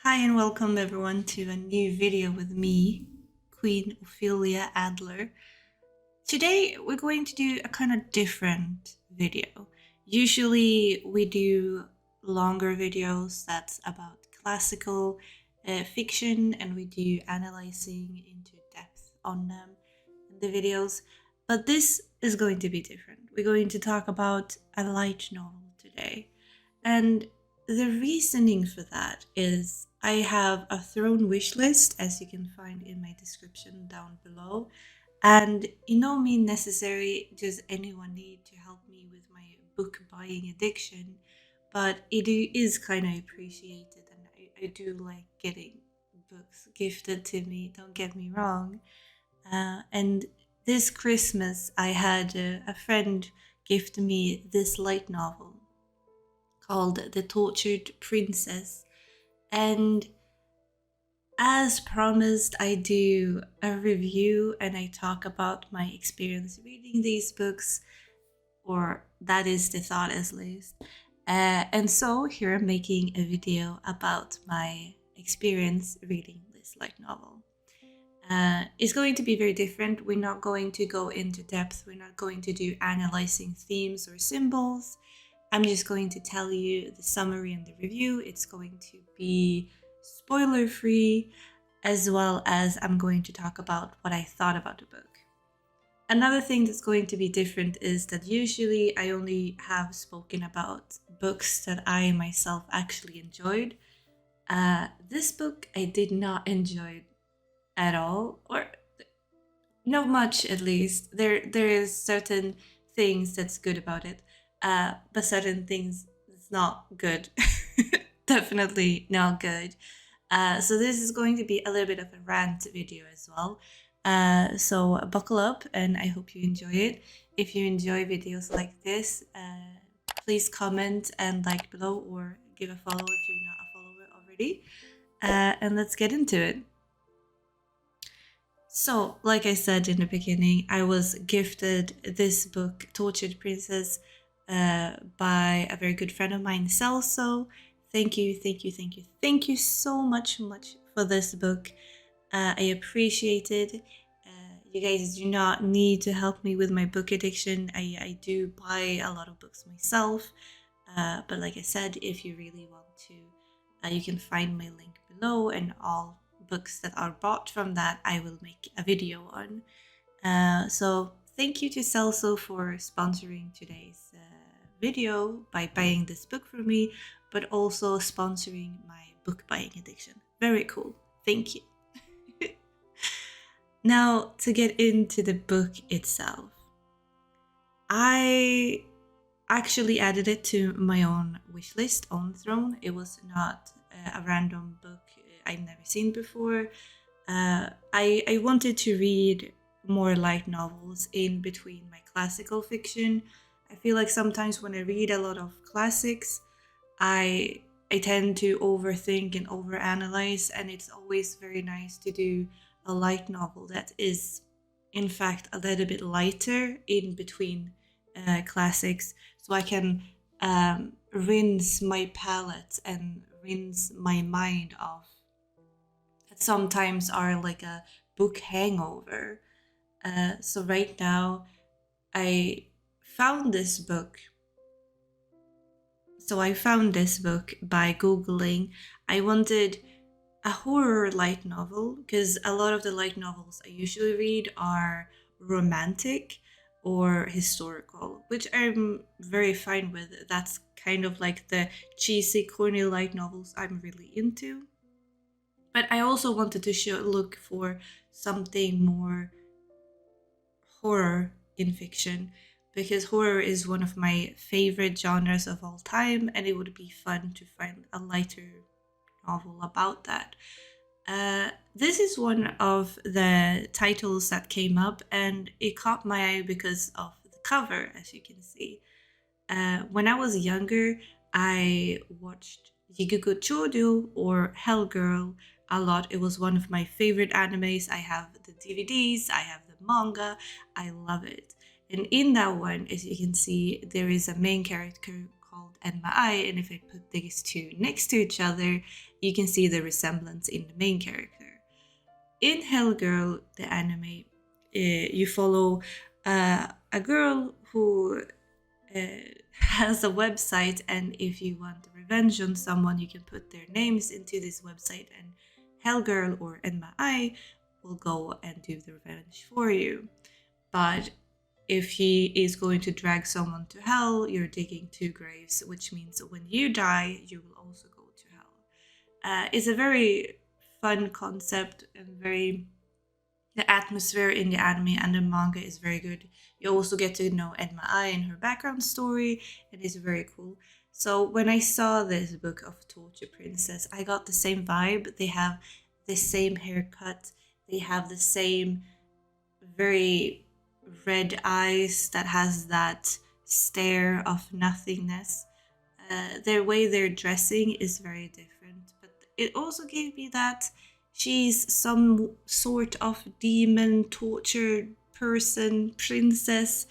Hi and welcome everyone to a new video with me, Queen Ophelia Adler. Today we're going to do a kind of different video. Usually we do longer videos that's about classical fiction and we do analyzing into depth on them in the videos. But this is going to be different. We're going to talk about a light novel today. And the reasoning for that is I have a throne wish list, as you can find in my description down below. And it no mean necessary does anyone need to help me with my book buying addiction, but it is kind of appreciated, and I do like getting books gifted to me. Don't get me wrong. And this Christmas, I had a friend gift me this light novel called The Tortured Princess. And as promised, I do a review and I talk about my experience reading these books, or that is the thought at least. And so here I'm making a video about my experience reading this light novel. It's going to be very different. We're not going to go into depth. We're not going to do analyzing themes or symbols. I'm just going to tell you the summary and the review. It's going to be spoiler free, as well as I'm going to talk about what I thought about the book. Another thing that's going to be different is that usually I only have spoken about books that I myself actually enjoyed. This book I did not enjoy at all, or not much at least. There is certain things that's good about it. But certain things it's not good. Definitely not good. So this is going to be a little bit of a rant video as well. So buckle up and I hope you enjoy it. If you enjoy videos like this, please comment and like below or give a follow if you're not a follower already. And let's get into it. So, like I said in the beginning, I was gifted this book, Tortured Princess, by a very good friend of mine, Celrjs. Thank you so much for this book. I appreciate it. You guys do not need to help me with my book addiction. I do buy a lot of books myself. But like I said, if you really want to, you can find my link below, and all books that are bought from that I will make a video on. So thank you to Celrjs for sponsoring today's video by buying this book for me, but also sponsoring my book buying addiction. Very cool. Thank you. Now, to get into the book itself, I actually added it to my own wish list on Throne. It was not a random book I've never seen before. I wanted to read more light novels in between my classical fiction. I feel like sometimes when I read a lot of classics, I tend to overthink and overanalyze, and it's always very nice to do a light novel that is, in fact, a little bit lighter in between classics, so I can rinse my palate and rinse my mind off that sometimes are like a book hangover. So right now I found this book. So I found this book by Googling. I wanted a horror light novel because a lot of the light novels I usually read are romantic or historical, which I'm very fine with. That's kind of like the cheesy, corny light novels I'm really into. But I also wanted to look for something more horror in fiction, because horror is one of my favorite genres of all time, and it would be fun to find a lighter novel about that. This is one of the titles that came up, and it caught my eye because of the cover, as you can see. When I was younger, I watched Jigugu Choudou or Hell Girl a lot. It was one of my favorite animes. I have the DVDs, I have the manga, I love it. And in that one, as you can see, there is a main character called Enma Ai, and if I put these two next to each other, you can see the resemblance in the main character. In Hellgirl, the anime, you follow a girl who has a website, and if you want revenge on someone, you can put their names into this website, and Hellgirl or Enma Ai will go and do the revenge for you. But if he is going to drag someone to hell, you're digging two graves, which means when you die, you will also go to hell. It's a very fun concept, and the atmosphere in the anime and the manga is very good. You also get to know Enma Ai and her background story, and it's very cool. So when I saw this book of Torture Princess, I got the same vibe. They have the same haircut, they have the same very red eyes that has that stare of nothingness. The way they're dressing is very different, but it also gave me that she's some sort of demon, tortured person, princess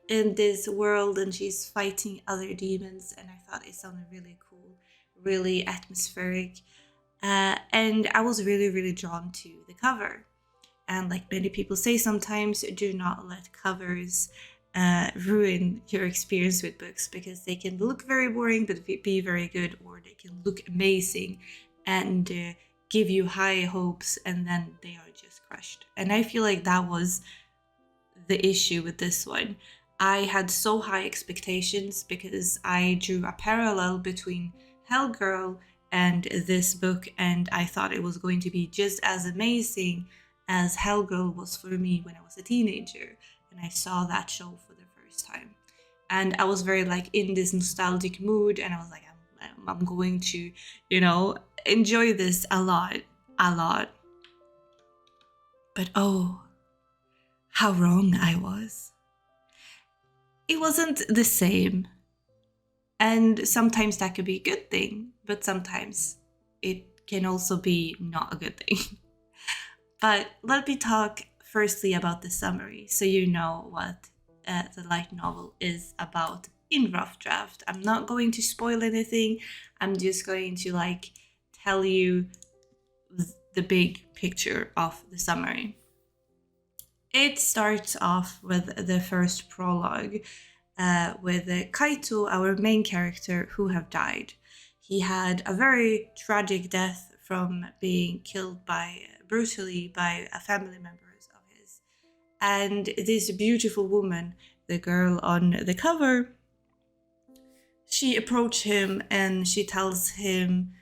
in this world, and she's fighting other demons, and I thought it sounded really cool, really atmospheric, and I was really, really drawn to the cover. And like many people say sometimes, do not let covers ruin your experience with books, because they can look very boring but be very good, or they can look amazing and give you high hopes, and then they are just crushed. And I feel like that was the issue with this one. I had so high expectations because I drew a parallel between Hellgirl and this book, and I thought it was going to be just as amazing as Hellgirl was for me when I was a teenager, and I saw that show for the first time. And I was very like in this nostalgic mood, and I was like, I'm going to, enjoy this a lot. But oh, how wrong I was. It wasn't the same. And sometimes that could be a good thing, but sometimes it can also be not a good thing. But let me talk firstly about the summary, so you know what the light novel is about in rough draft. I'm not going to spoil anything. I'm just going to tell you the big picture of the summary. It starts off with the first prologue with Kaito, our main character, who have died. He had a very tragic death from being killed brutally by a family member of his. And this beautiful woman, the girl on the cover, she approached him and she tells him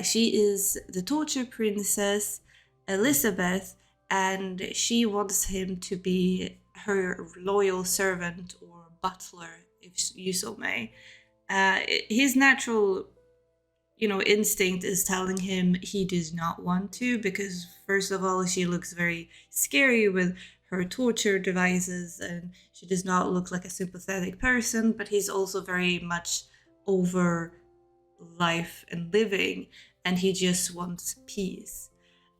she is the torture princess Elizabeth, and she wants him to be her loyal servant or butler, if you so may. His natural instinct is telling him he does not want to, because first of all, she looks very scary with her torture devices, and she does not look like a sympathetic person, but he's also very much over life and living, and he just wants peace.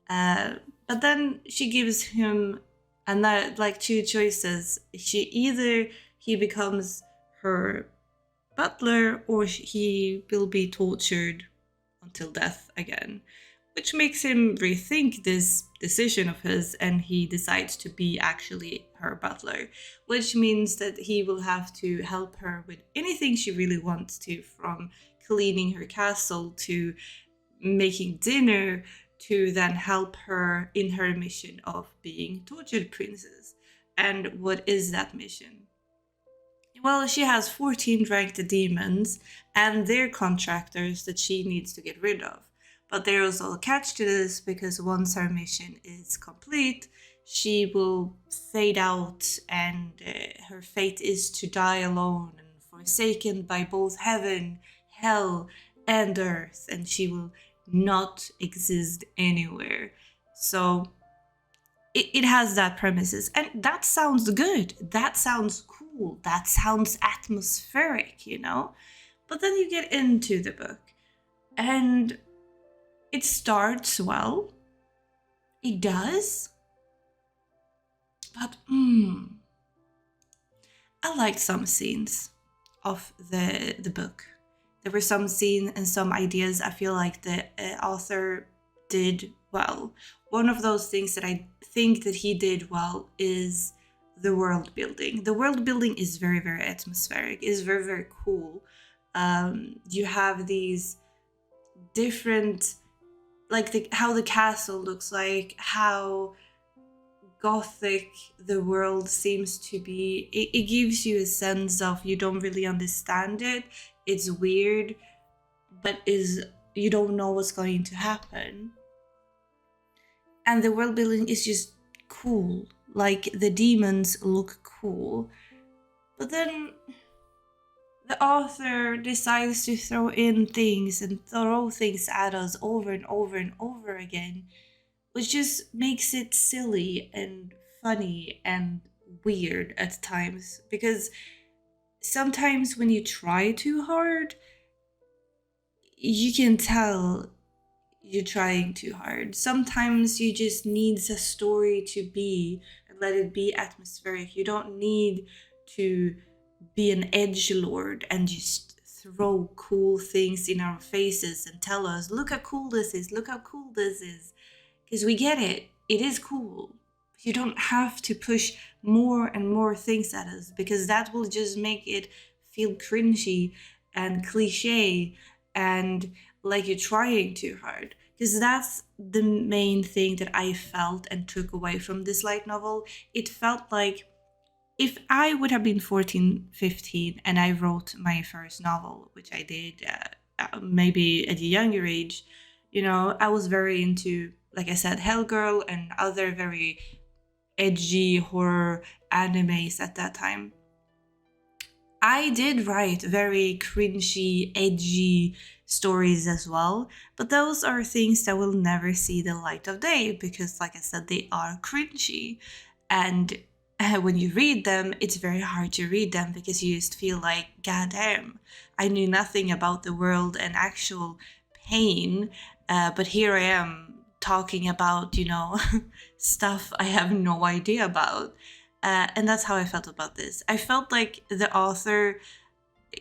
But then she gives him two choices. Either he becomes her butler, or he will be tortured until death again, which makes him rethink this decision of his, and he decides to be actually her butler, which means that he will have to help her with anything she really wants to, from cleaning her castle to making dinner, to then help her in her mission of being tortured princess. And what is that mission? Well, she has 14 ranked demons, and they're contractors that she needs to get rid of. But there is also a catch to this, because once her mission is complete, she will fade out, and her fate is to die alone and forsaken by both heaven, hell, and earth, and she will not exist anywhere. So it has that premises, and that sounds good. That sounds cool. That sounds atmospheric, But then you get into the book, and it starts well. It does. But I liked some scenes of the book. there were some scenes and some ideas I feel like the author did well. One of those things that I think that he did well is the world building. The world building is very, very atmospheric, is very, very cool. You have these different, like how the castle looks like, how gothic the world seems to be. It gives you a sense of you don't really understand it. It's weird, but you don't know what's going to happen. And the world building is just cool. Like the demons look cool. But then the author decides to throw in things and throw things at us over and over and over again, which just makes it silly and funny and weird at times. Because sometimes when you try too hard, you can tell you're trying too hard. Sometimes you just need a story to be and let it be atmospheric. You don't need to be an edgelord and just throw cool things in our faces and tell us, look how cool this is, look how cool this is. Because we get it. It is cool. You don't have to push more and more things at us, because that will just make it feel cringy and cliche and like you're trying too hard. Because that's the main thing that I felt and took away from this light novel. It felt like if I would have been 14, 15 and I wrote my first novel, which I did maybe at a younger age, I was very into, like I said, Hellgirl and other very edgy horror animes at that time. I did write very cringy, edgy stories as well, but those are things that will never see the light of day because, like I said, they are cringy. And when you read them, it's very hard to read them because you just feel like, goddamn, I knew nothing about the world and actual pain, but here I am talking about, stuff I have no idea about. And that's how I felt about this. I felt like the author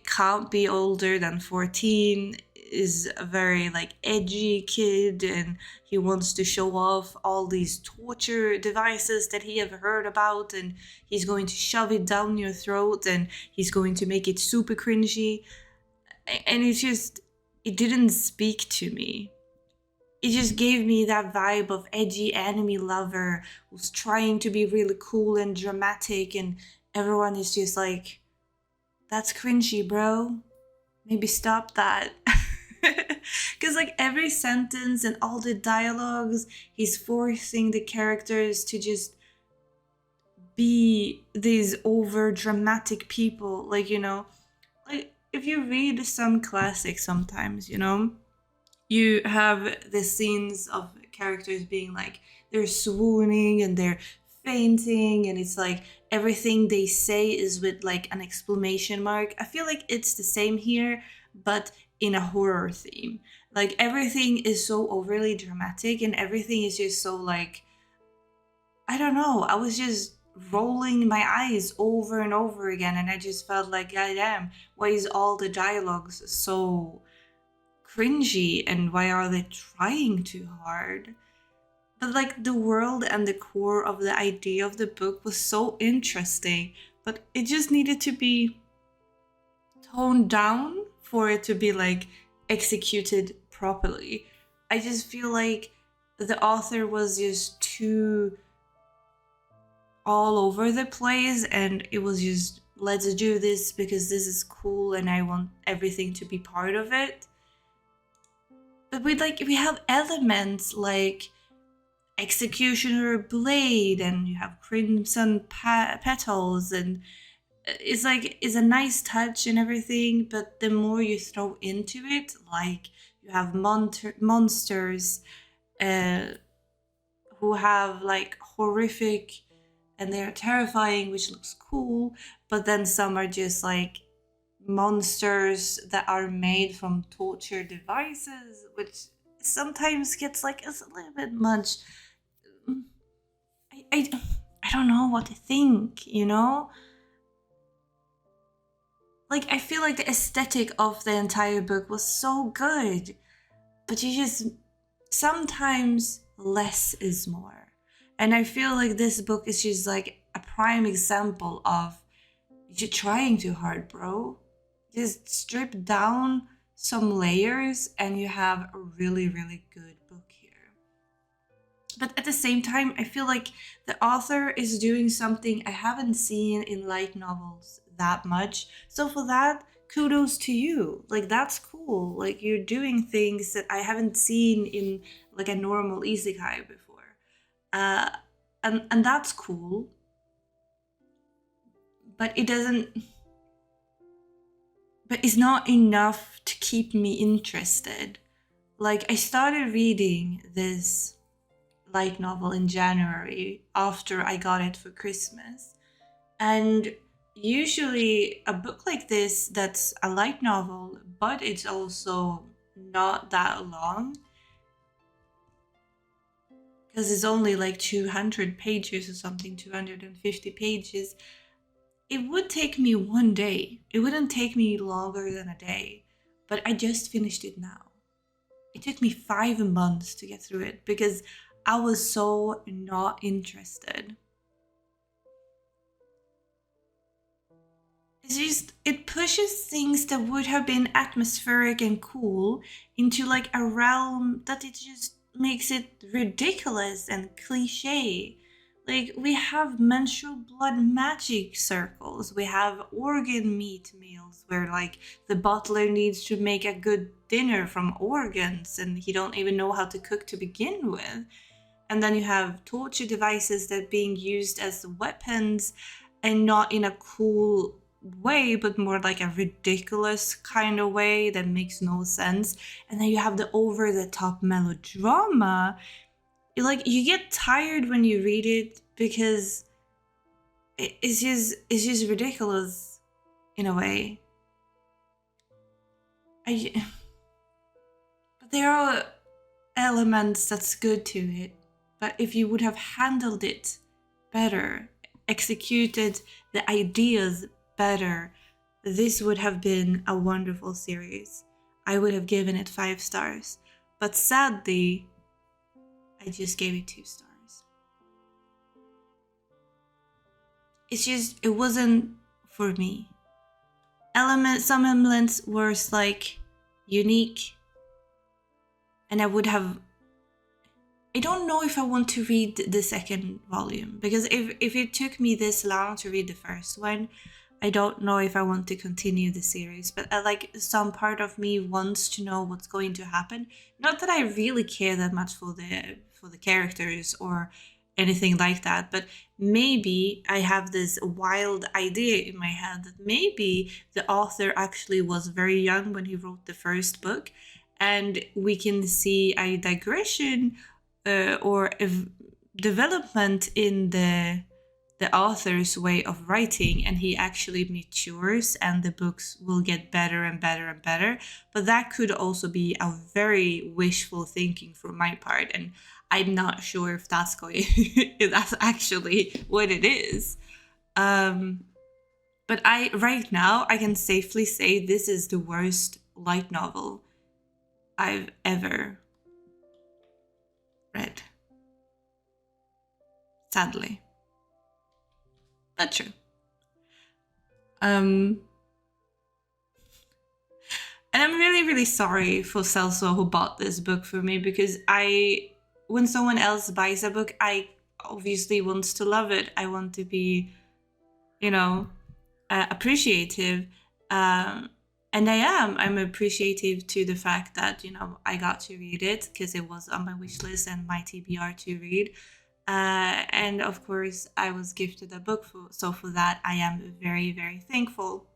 can't be older than 14, is a very edgy kid, and he wants to show off all these torture devices that he have heard about, and he's going to shove it down your throat, and he's going to make it super cringy. And it didn't speak to me. It just gave me that vibe of edgy anime lover who's trying to be really cool and dramatic, and everyone is just like, that's cringy, bro. Maybe stop that. Because every sentence and all the dialogues, he's forcing the characters to just be these over dramatic people. If you read some classics sometimes, you have the scenes of characters being they're swooning and they're fainting, and it's everything they say is with an exclamation mark. I feel like it's the same here, but in a horror theme. Everything is so overly dramatic, and everything is just so I don't know. I was just rolling my eyes over and over again, and I just felt like, goddamn, why is all the dialogues so cringy, and why are they trying too hard? But the world and the core of the idea of the book was so interesting, but it just needed to be toned down for it to be executed properly. I just feel like the author was just too all over the place, and it was just, let's do this because this is cool and I want everything to be part of it. But we have elements like Executioner Blade, and you have Crimson Petals, and it's a nice touch and everything, but the more you throw into it, you have monsters who have horrific, and they're terrifying, which looks cool, but then some are just monsters that are made from torture devices, which sometimes gets it's a little bit much. I don't know what to think, like, I feel like the aesthetic of the entire book was so good, but you just, sometimes less is more. And I feel like this book is just like a prime example of you're trying too hard, bro. Just strip down some layers and you have a really, really good book here. But at the same time, I feel like the author is doing something I haven't seen in light novels that much. So for that, kudos to you. Like, that's cool. Like, you're doing things that I haven't seen in like a normal isekai before. And that's cool. But it doesn't, but it's not enough to keep me interested. Like, I started reading this light novel in January after I got it for Christmas. And usually a book like this that's a light novel, but it's also not that long, because it's only like 200 pages or something, 250 pages. It would take me one day. It wouldn't take me longer than a day. But I just finished it now. It took me 5 months to get through it because I was so not interested. It's just, it pushes things that would have been atmospheric and cool into like a realm that it just makes it ridiculous and cliche. Like, we have menstrual blood magic circles, we have organ meat meals where like the butler needs to make a good dinner from organs and he don't even know how to cook to begin with. And then you have torture devices that are being used as weapons, and not in a cool way, but more like a ridiculous kind of way that makes no sense. And then you have the over-the-top melodrama. Like, you get tired when you read it because it's just ridiculous in a way. But there are elements that's good to it. But if you would have handled it better, executed the ideas better, this would have been a wonderful series. I would have given it 5 stars. But sadly, I just gave it 2 stars. It's just, it wasn't for me. Some elements were like unique, and I would have, I don't know if I want to read the second volume, because if it took me this long to read the first one, I don't know if I want to continue the series. But some part of me wants to know what's going to happen. Not that I really care that much for the characters or anything like that, but maybe I have this wild idea in my head that maybe the author actually was very young when he wrote the first book, and we can see a digression or a development in the author's way of writing, and he actually matures and the books will get better and better and better. But that could also be a very wishful thinking from my part, and I'm not sure if that's if that's actually what it is. But right now I can safely say this is the worst light novel I've ever read. Sadly. But true. And I'm really, really sorry for Celso who bought this book for me, because when someone else buys a book, I obviously want to love it. I want to be, appreciative. And I'm appreciative to the fact that, I got to read it because it was on my wish list and my TBR to read. And of course, I was gifted a book, so for that, I am very, very thankful.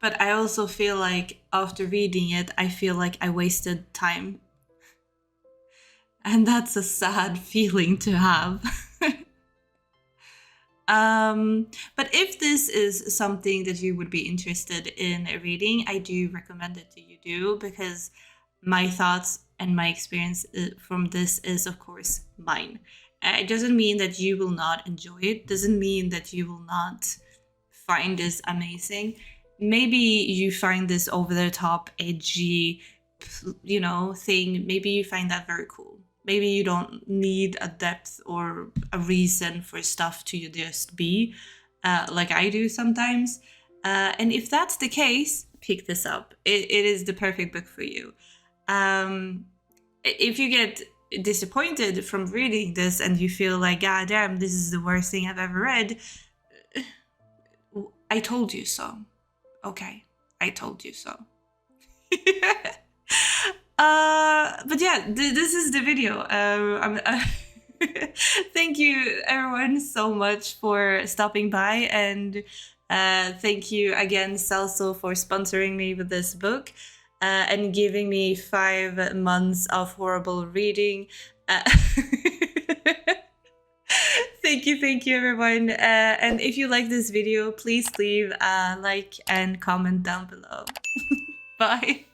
But I also feel like after reading it, I feel like I wasted time. And that's a sad feeling to have. But if this is something that you would be interested in reading, I do recommend it to you, because my thoughts and my experience from this is, of course, mine. It doesn't mean that you will not enjoy it. Doesn't mean that you will not find this amazing. Maybe you find this over the top, edgy, you know, thing. Maybe you find that very cool. Maybe you don't need a depth or a reason for stuff to just be, like I do sometimes. And if that's the case, pick this up. It is the perfect book for you. If you get disappointed from reading this and you feel like, God damn, this is the worst thing I've ever read, I told you so. Okay, I told you so. But yeah, this is the video. Thank you everyone so much for stopping by, and thank you again, Celso, for sponsoring me with this book and giving me 5 months of horrible reading. Thank you everyone. And if you like this video, please leave a like and comment down below. Bye.